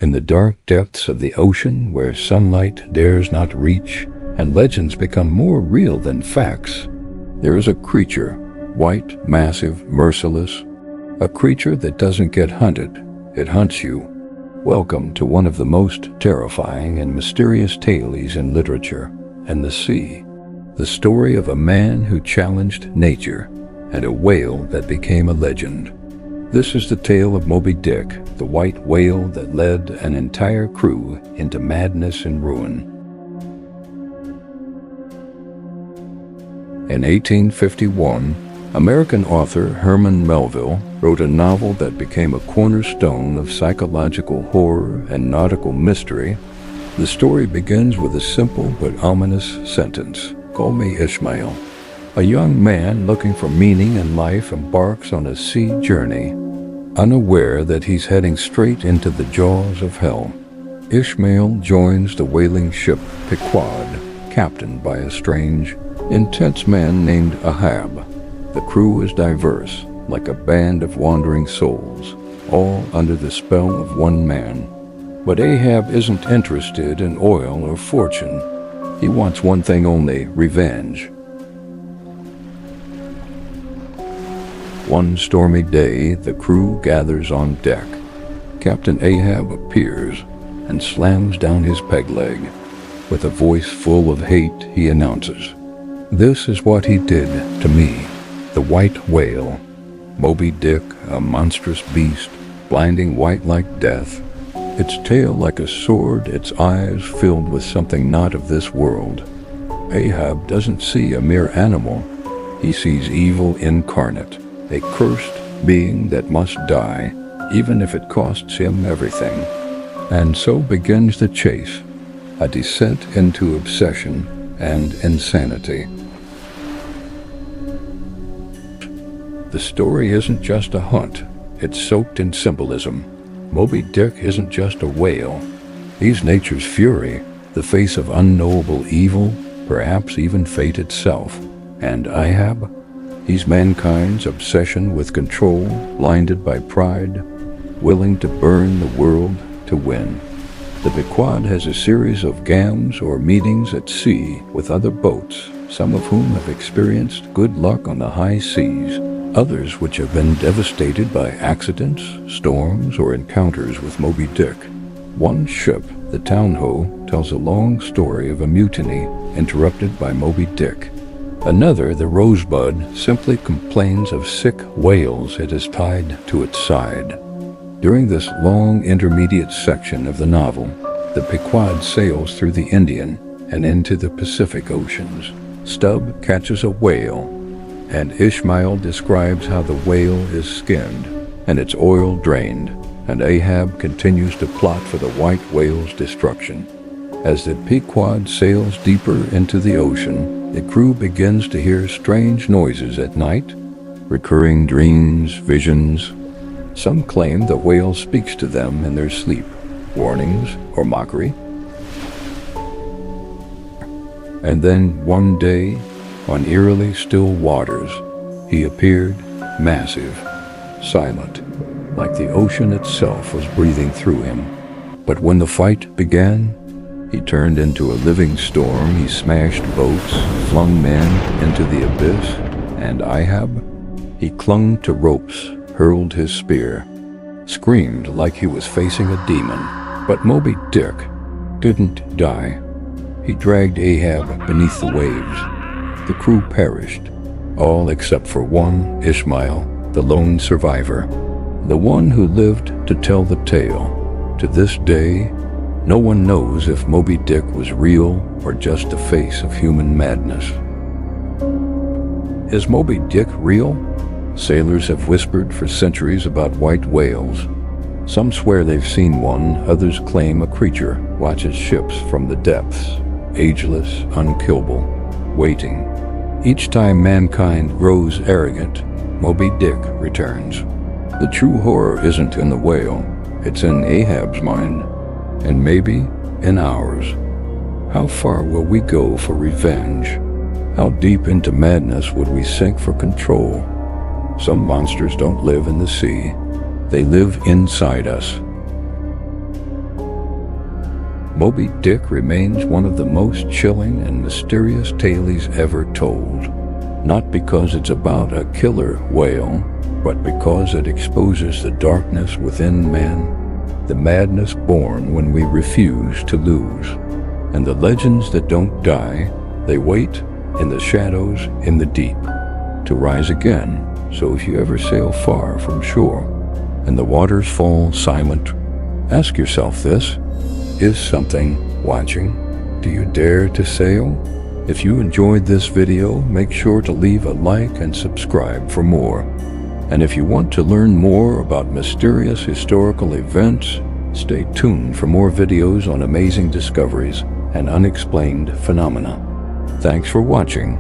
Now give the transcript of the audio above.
In the dark depths of the ocean where sunlight dares not reach and legends become more real than facts, there is a creature, white, massive, merciless, a creature that doesn't get hunted, it hunts you. Welcome to one of the most terrifying and mysterious tales in literature and the sea, the story of a man who challenged nature and a whale that became a legend. This is the tale of Moby Dick, the white whale that led an entire crew into madness and ruin. In 1851, American author Herman Melville wrote a novel that became a cornerstone of psychological horror and nautical mystery. The story begins with a simple but ominous sentence, "Call me Ishmael." A young man looking for meaning in life embarks on a sea journey, unaware that he's heading straight into the jaws of hell. Ishmael joins the whaling ship Pequod, captained by a strange, intense man named Ahab. The crew is diverse, like a band of wandering souls, all under the spell of one man. But Ahab isn't interested in oil or fortune. He wants one thing only, revenge. One stormy day, the crew gathers on deck. Captain Ahab appears and slams down his peg leg. With a voice full of hate, he announces, "This is what he did to me, the white whale. Moby Dick, a monstrous beast, blinding white like death. Its tail like a sword, its eyes filled with something not of this world." Ahab doesn't see a mere animal. He sees evil incarnate, a cursed being that must die, even if it costs him everything. And so begins the chase, a descent into obsession and insanity. The story isn't just a hunt, it's soaked in symbolism. Moby Dick isn't just a whale. He's nature's fury, the face of unknowable evil, perhaps even fate itself. And Ahab? He's mankind's obsession with control, blinded by pride, willing to burn the world to win. The Pequod has a series of gams or meetings at sea with other boats, some of whom have experienced good luck on the high seas, others which have been devastated by accidents, storms, or encounters with Moby Dick. One ship, the Townho, tells a long story of a mutiny interrupted by Moby Dick. Another, the Rosebud, simply complains of sick whales it has tied to its side. During this long intermediate section of the novel, the Pequod sails through the Indian and into the Pacific Oceans. Stubb catches a whale, and Ishmael describes how the whale is skinned and its oil drained, and Ahab continues to plot for the white whale's destruction. As the Pequod sails deeper into the ocean, the crew begins to hear strange noises at night, recurring dreams, visions. Some claim the whale speaks to them in their sleep, warnings or mockery. And then one day, on eerily still waters, he appeared, massive, silent, like the ocean itself was breathing through him. But when the fight began, he turned into a living storm. He smashed boats, flung men into the abyss, and Ahab? He clung to ropes, hurled his spear, screamed like he was facing a demon. But Moby Dick didn't die. He dragged Ahab beneath the waves. The crew perished, all except for one, Ishmael, the lone survivor, the one who lived to tell the tale. To this day, no one knows if Moby Dick was real or just a face of human madness. Is Moby Dick real? Sailors have whispered for centuries about white whales. Some swear they've seen one, others claim a creature watches ships from the depths, ageless, unkillable, waiting. Each time mankind grows arrogant, Moby Dick returns. The true horror isn't in the whale, it's in Ahab's mind, and maybe in ours. How far will we go for revenge? How deep into madness would we sink for control? Some monsters don't live in the sea. They live inside us. Moby Dick remains one of the most chilling and mysterious tales ever told, not because it's about a killer whale, but because it exposes the darkness within man, the madness born when we refuse to lose, and the legends that don't die. They wait in the shadows in the deep to rise again. So if you ever sail far from shore and the waters fall silent, ask yourself this: is something watching? Do you dare to sail? If you enjoyed this video, make sure to leave a like and subscribe for more. And if you want to learn more about mysterious historical events, stay tuned for more videos on amazing discoveries and unexplained phenomena. Thanks for watching.